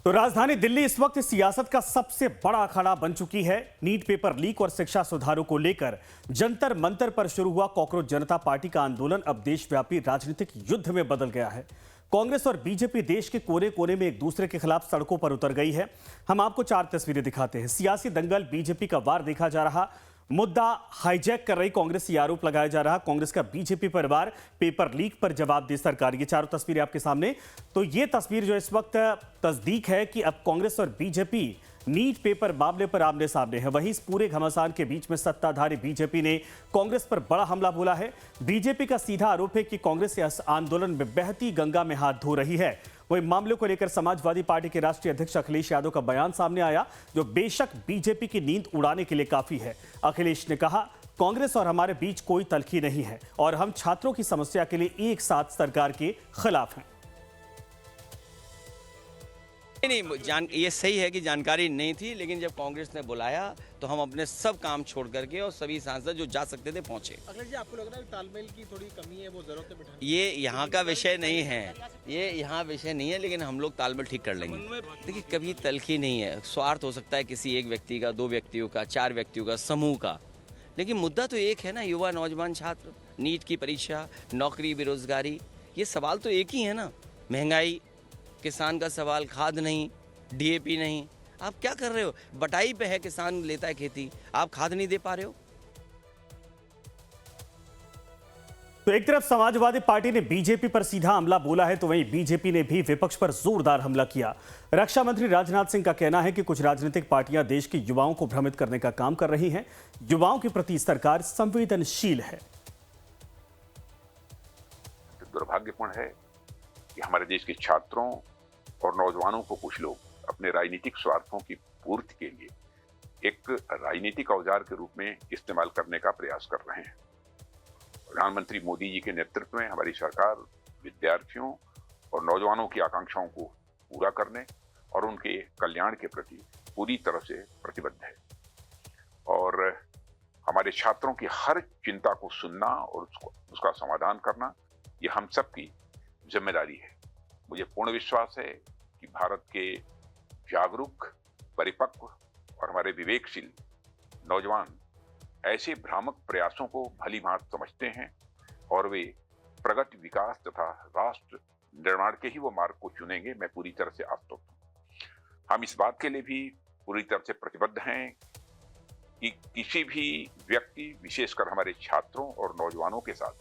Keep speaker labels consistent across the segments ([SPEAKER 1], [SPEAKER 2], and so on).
[SPEAKER 1] तो राजधानी दिल्ली इस वक्त सियासत का सबसे बड़ा अखाड़ा बन चुकी है। नीट पेपर लीक और शिक्षा सुधारों को लेकर जंतर मंतर पर शुरू हुआ कॉकरोच जनता पार्टी का आंदोलन अब देशव्यापी राजनीतिक युद्ध में बदल गया है। कांग्रेस और बीजेपी देश के कोने कोने में एक दूसरे के खिलाफ सड़कों पर उतर गई है। हम आपको 4 तस्वीरें दिखाते हैं। सियासी दंगल, बीजेपी का वार देखा जा रहा, मुद्दा हाईजैक कर रही कांग्रेस, ये आरोप लगाया जा रहा कांग्रेस का बीजेपी पर वार, पेपर लीक पर जवाब दे सरकार। ये चारों तस्वीरें आपके सामने। तो ये तस्वीर जो इस वक्त तस्दीक है कि अब कांग्रेस और बीजेपी नीट पेपर मामले पर आमने सामने है। वहीं इस पूरे घमासान के बीच में सत्ताधारी बीजेपी ने कांग्रेस पर बड़ा हमला बोला है। बीजेपी का सीधा आरोप है कि कांग्रेस इस आंदोलन में बहती गंगा में हाथ धो रही है। वही मामले को लेकर समाजवादी पार्टी के राष्ट्रीय अध्यक्ष अखिलेश यादव का बयान सामने आया, जो बेशक बीजेपी की नींद उड़ाने के लिए काफी है। अखिलेश ने कहा, कांग्रेस और हमारे बीच कोई तलखी नहीं है और हम छात्रों की समस्या के लिए एक साथ सरकार के खिलाफ हैं।
[SPEAKER 2] नहीं, ये सही है कि जानकारी नहीं थी, लेकिन जब कांग्रेस ने बुलाया तो हम अपने सब काम छोड़ करके और सभी सांसद जो जा सकते थे पहुंचे।
[SPEAKER 3] अखिलेश जी, आपको लग रहा है तालमेल की थोड़ी कमी है, वो जरूरत है बिठाने?
[SPEAKER 2] ये यहाँ का विषय नहीं है, ये यहाँ विषय नहीं है, लेकिन हम लोग तालमेल ठीक कर लेंगे। देखिए, कभी तलखी नहीं है। स्वार्थ हो सकता है किसी एक व्यक्ति का, 2 व्यक्तियों का, 4 व्यक्तियों का, समूह का, लेकिन मुद्दा तो एक है ना। युवा, नौजवान, छात्र, नीट की परीक्षा, नौकरी, बेरोजगारी, ये सवाल तो एक ही है ना। महंगाई, किसान का सवाल, खाद नहीं, डीएपी नहीं। आप क्या कर रहे हो? बटाई पे है, किसान लेता है खेती, आप खाद नहीं दे पा रहे हो।
[SPEAKER 1] तो एक तरफ समाजवादी पार्टी ने बीजेपी पर सीधा हमला बोला है, तो वहीं बीजेपी ने भी विपक्ष पर जोरदार हमला किया। रक्षा मंत्री राजनाथ सिंह का कहना है कि कुछ राजनीतिक पार्टियां देश के युवाओं को भ्रमित करने का काम कर रही हैं। युवाओं के प्रति सरकार संवेदनशील है।
[SPEAKER 4] दुर्भाग्यपूर्ण है कि हमारे देश के छात्रों और नौजवानों को कुछ लोग अपने राजनीतिक स्वार्थों की पूर्ति के लिए एक राजनीतिक औजार के रूप में इस्तेमाल करने का प्रयास कर रहे हैं। प्रधानमंत्री मोदी जी के नेतृत्व में हमारी सरकार विद्यार्थियों और नौजवानों की आकांक्षाओं को पूरा करने और उनके कल्याण के प्रति पूरी तरह से प्रतिबद्ध है। और हमारे छात्रों की हर चिंता को सुनना और उसका समाधान करना, ये हम सबकी जिम्मेदारी है। मुझे पूर्ण विश्वास है कि भारत के जागरूक, परिपक्व और हमारे विवेकशील नौजवान ऐसे भ्रामक प्रयासों को भली भांति समझते हैं और वे प्रगति, विकास तथा राष्ट्र निर्माण के ही वो मार्ग को चुनेंगे। मैं पूरी तरह से आश्वस्त हूं। हम इस बात के लिए भी पूरी तरह से प्रतिबद्ध हैं कि किसी भी व्यक्ति, विशेषकर हमारे छात्रों और नौजवानों के साथ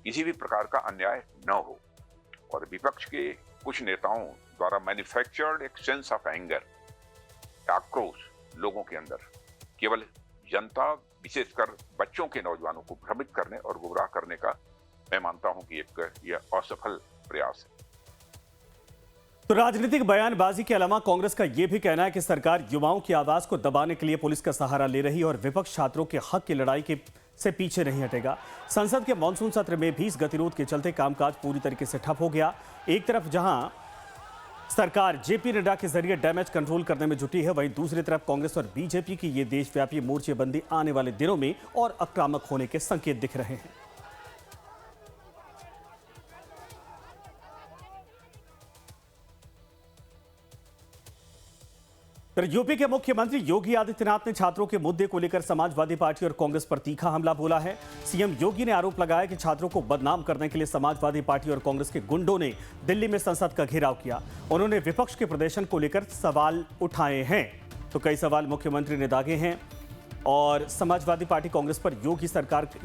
[SPEAKER 4] किसी भी प्रकार का अन्याय न हो। और विपक्ष के कुछ नेताओं द्वारा मैन्युफैक्चर्ड एक सेंस ऑफ एंगर, आक्रोश लोगों के अंदर केवल जनता, विशेषकर बच्चों के, नौजवानों को भ्रमित करने और गुमराह करने का मैं मानता हूं कि यह असफल प्रयास है।
[SPEAKER 1] तो राजनीतिक बयानबाजी के अलावा कांग्रेस का यह भी कहना है कि सरकार युवाओं की आवाज को दबाने के लिए पुलिस का सहारा ले रही है और विपक्ष छात्रों के हक की लड़ाई से पीछे नहीं हटेगा। संसद के मानसून सत्र में भी इस गतिरोध के चलते कामकाज पूरी तरीके से ठप हो गया। एक तरफ जहां सरकार जेपी नड्डा के जरिए डैमेज कंट्रोल करने में जुटी है, वहीं दूसरी तरफ कांग्रेस और बीजेपी की ये देशव्यापी मोर्चेबंदी आने वाले दिनों में और आक्रामक होने के संकेत दिख रहे हैं। फिर यूपी के मुख्यमंत्री योगी आदित्यनाथ ने छात्रों के मुद्दे को लेकर समाजवादी पार्टी और कांग्रेस पर तीखा हमला बोला है। सीएम योगी ने आरोप लगाया कि छात्रों को बदनाम करने के लिए समाजवादी पार्टी और कांग्रेस के गुंडों ने दिल्ली में संसद का घेराव किया। उन्होंने विपक्ष के प्रदर्शन को लेकर सवाल उठाए हैं। तो कई सवाल मुख्यमंत्री ने दागे हैं और समाजवादी पार्टी कांग्रेस पर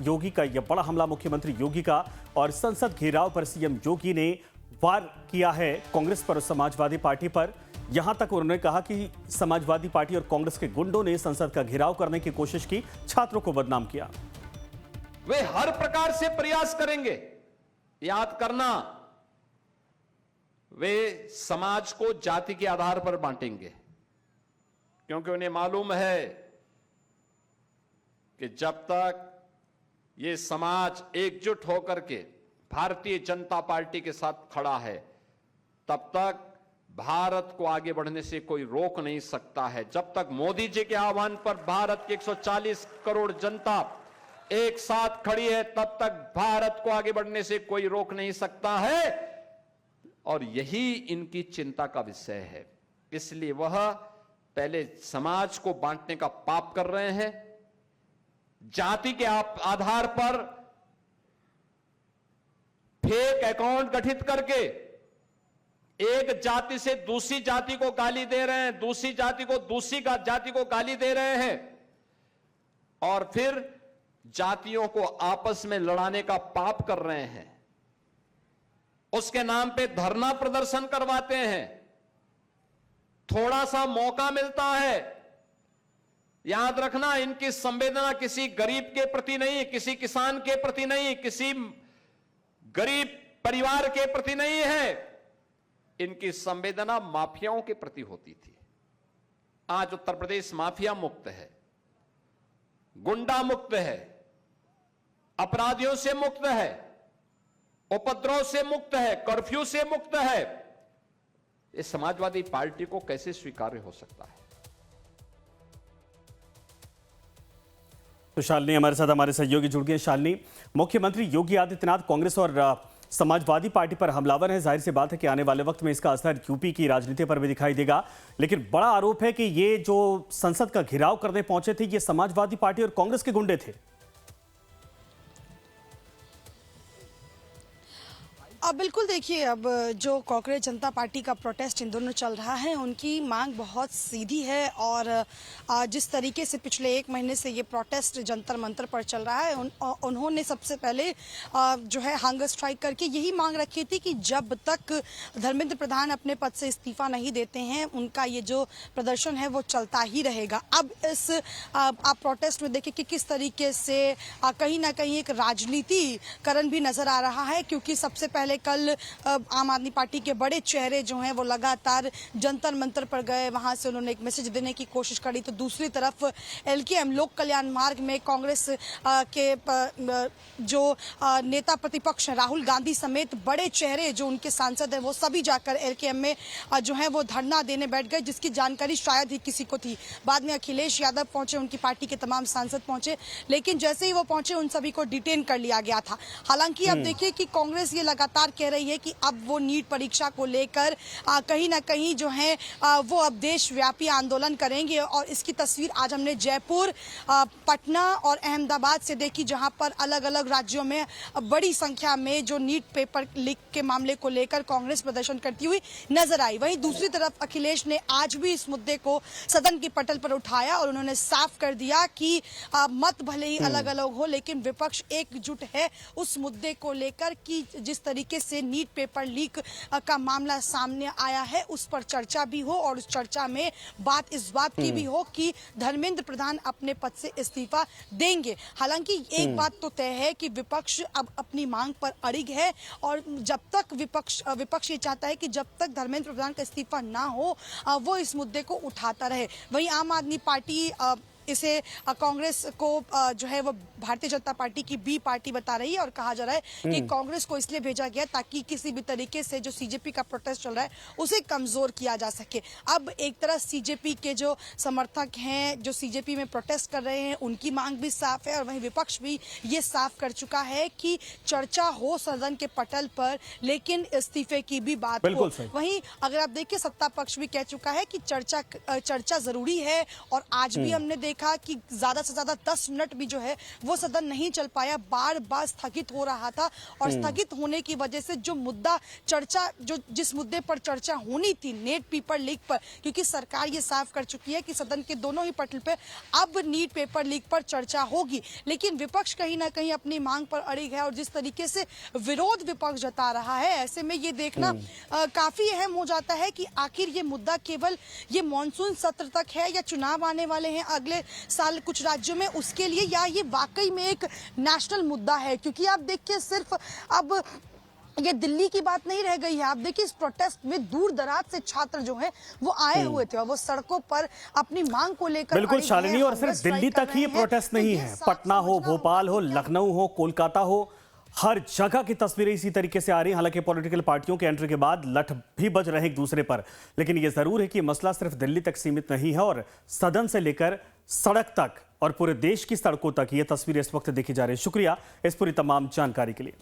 [SPEAKER 1] योगी का यह बड़ा हमला, मुख्यमंत्री योगी का और संसद घेराव पर सीएम योगी ने वार किया है कांग्रेस पर और समाजवादी पार्टी पर। यहां तक उन्होंने कहा कि समाजवादी पार्टी और कांग्रेस के गुंडों ने संसद का घेराव करने की कोशिश की, छात्रों को बदनाम किया।
[SPEAKER 5] वे हर प्रकार से प्रयास करेंगे। याद करना, वे समाज को जाति के आधार पर बांटेंगे, क्योंकि उन्हें मालूम है कि जब तक ये समाज एकजुट होकर के भारतीय जनता पार्टी के साथ खड़ा है, तब तक भारत को आगे बढ़ने से कोई रोक नहीं सकता है। जब तक मोदी जी के आह्वान पर भारत की 140 करोड़ जनता एक साथ खड़ी है, तब तक भारत को आगे बढ़ने से कोई रोक नहीं सकता है। और यही इनकी चिंता का विषय है। इसलिए वह पहले समाज को बांटने का पाप कर रहे हैं। जाति के आधार पर फेक अकाउंट गठित करके एक जाति से दूसरी जाति को गाली दे रहे हैं, दूसरी जाति को दूसरी जाति को गाली दे रहे हैं और फिर जातियों को आपस में लड़ाने का पाप कर रहे हैं। उसके नाम पे धरना प्रदर्शन करवाते हैं। थोड़ा सा मौका मिलता है, याद रखना, इनकी संवेदना किसी गरीब के प्रति नहीं, किसी किसान के प्रति नहीं, किसी गरीब परिवार के प्रति नहीं है। इनकी संवेदना माफियाओं के प्रति होती थी। आज उत्तर प्रदेश माफिया मुक्त है, गुंडा मुक्त है, अपराधियों से मुक्त है, उपद्रव से मुक्त है, कर्फ्यू से मुक्त है। ये समाजवादी पार्टी को कैसे स्वीकार्य हो सकता है?
[SPEAKER 1] तो शालिनी हमारे साथ हमारे सहयोगी जुड़ गए। शालिनी, मुख्यमंत्री योगी आदित्यनाथ कांग्रेस और समाजवादी पार्टी पर हमलावर है। जाहिर सी बात है कि आने वाले वक्त में इसका असर यूपी की राजनीति पर भी दिखाई देगा, लेकिन बड़ा आरोप है कि ये जो संसद का घेराव करने पहुंचे थे ये समाजवादी पार्टी और कांग्रेस के गुंडे थे।
[SPEAKER 6] अब बिल्कुल देखिए, अब जो कांग्रेस जनता पार्टी का प्रोटेस्ट इन दोनों चल रहा है, उनकी मांग बहुत सीधी है और जिस तरीके से पिछले एक महीने से ये प्रोटेस्ट जंतर मंतर पर चल रहा है, उन्होंने सबसे पहले जो है हंगर स्ट्राइक करके यही मांग रखी थी कि जब तक धर्मेंद्र प्रधान अपने पद से इस्तीफा नहीं देते हैं, उनका ये जो प्रदर्शन है वो चलता ही रहेगा। अब इस आप प्रोटेस्ट में देखिए कि किस तरीके से कहीं ना कहीं एक राजनीतिकरण भी नजर आ रहा है, क्योंकि सबसे पहले कल आम आदमी पार्टी के बड़े चेहरे जो हैं वो लगातार जंतर मंतर पर गए, वहां से उन्होंने एक मैसेज देने की कोशिश करी। तो दूसरी तरफ LKM लोक कल्याण मार्ग में कांग्रेस के जो नेता प्रतिपक्ष राहुल गांधी समेत बड़े चेहरे जो उनके सांसद हैं वो सभी जाकर LKM में जो है वो धरना देने बैठ गए, जिसकी जानकारी शायद ही किसी को थी। बाद में अखिलेश यादव पहुंचे, उनकी पार्टी के तमाम सांसद पहुंचे, लेकिन जैसे ही वो पहुंचे उन सभी को डिटेन कर लिया गया था। हालांकि अब देखिए कि कांग्रेस ये लगातार कह रही है कि अब वो नीट परीक्षा को लेकर कहीं ना कहीं जो है वो अब देशव्यापी आंदोलन करेंगे। और इसकी तस्वीर आज हमने जयपुर, पटना और अहमदाबाद से देखी, जहां पर अलग अलग राज्यों में बड़ी संख्या में जो नीट पेपर लीक के मामले को लेकर कांग्रेस प्रदर्शन करती हुई नजर आई। वहीं दूसरी तरफ अखिलेश ने आज भी इस मुद्दे को सदन के पटल पर उठाया और उन्होंने साफ कर दिया कि मत भले ही अलग अलग हो, लेकिन विपक्ष एकजुट है उस मुद्दे को लेकर कि जिस तरीके से नीट पेपर लीक का मामला सामने आया है उस पर चर्चा भी हो और उस चर्चा में बात इस बात की भी हो कि धर्मेंद्र प्रधान अपने पद से इस्तीफा देंगे। हालांकि एक बात तो तय है कि विपक्ष अब अपनी मांग पर अड़िग है और जब तक विपक्ष ये चाहता है कि जब तक धर्मेंद्र प्रधान का इस्तीफा ना हो वो इस मुद्दे को उठाता रहे। वहीं आम आदमी पार्टी इसे कांग्रेस को जो है वो भारतीय जनता पार्टी की बी पार्टी बता रही है और कहा जा रहा है कि कांग्रेस को इसलिए भेजा गया ताकि किसी भी तरीके से जो CJP का प्रोटेस्ट चल रहा है उसे कमजोर किया जा सके। अब एक तरह CJP के जो समर्थक हैं, जो CJP में प्रोटेस्ट कर रहे हैं, उनकी मांग भी साफ है और वहीं विपक्ष भी ये साफ कर चुका है कि चर्चा हो सदन के पटल पर, लेकिन इस्तीफे की भी बात हो। वहीं अगर आप देखिए सत्ता पक्ष भी कह चुका है कि चर्चा जरूरी है और आज भी हमने देखा कि ज्यादा से ज्यादा 10 मिनट भी जो है वो सदन नहीं चल पाया, बार बार स्थगित हो रहा था और स्थगित होने की वजह से जो मुद्दा जिस मुद्दे पर चर्चा होनी थी नीट पेपर लीक पर, क्योंकि सरकार ये साफ कर चुकी है कि सदन के दोनों ही पटल पे अब नीट पेपर लीक पर चर्चा होगी, लेकिन विपक्ष कहीं ना कहीं अपनी मांग पर अड़िग है और जिस तरीके से विरोध विपक्ष जता रहा है, ऐसे में ये देखना काफी अहम हो जाता है कि आखिर ये मुद्दा केवल ये मॉनसून सत्र तक है या चुनाव आने वाले हैं अगले साल कुछ राज्यों में उसके लिए, या ये वाकई में एक नेशनल मुद्दा है। क्योंकि आप देखिए सिर्फ अब ये दिल्ली की बात नहीं रह गई है। आप देखिए इस प्रोटेस्ट में दूर दराज से छात्र जो हैं वो आए हुए थे और वो सड़कों पर अपनी मांग को लेकर
[SPEAKER 1] बिल्कुल शालिनी, और सिर्फ दिल्ली तक ही प्रोटेस्ट नहीं है, पटना हो, भोपाल हो, लखनऊ हो, कोलकाता हो, हर जगह की तस्वीरें इसी तरीके से आ रही हैं। हालांकि पॉलिटिकल पार्टियों के एंट्री के बाद लठ भी बज रहे एक दूसरे पर, लेकिन यह जरूर है कि मसला सिर्फ दिल्ली तक सीमित नहीं है और सदन से लेकर सड़क तक और पूरे देश की सड़कों तक ये तस्वीरें इस वक्त देखी जा रही है। शुक्रिया इस पूरी तमाम जानकारी के लिए।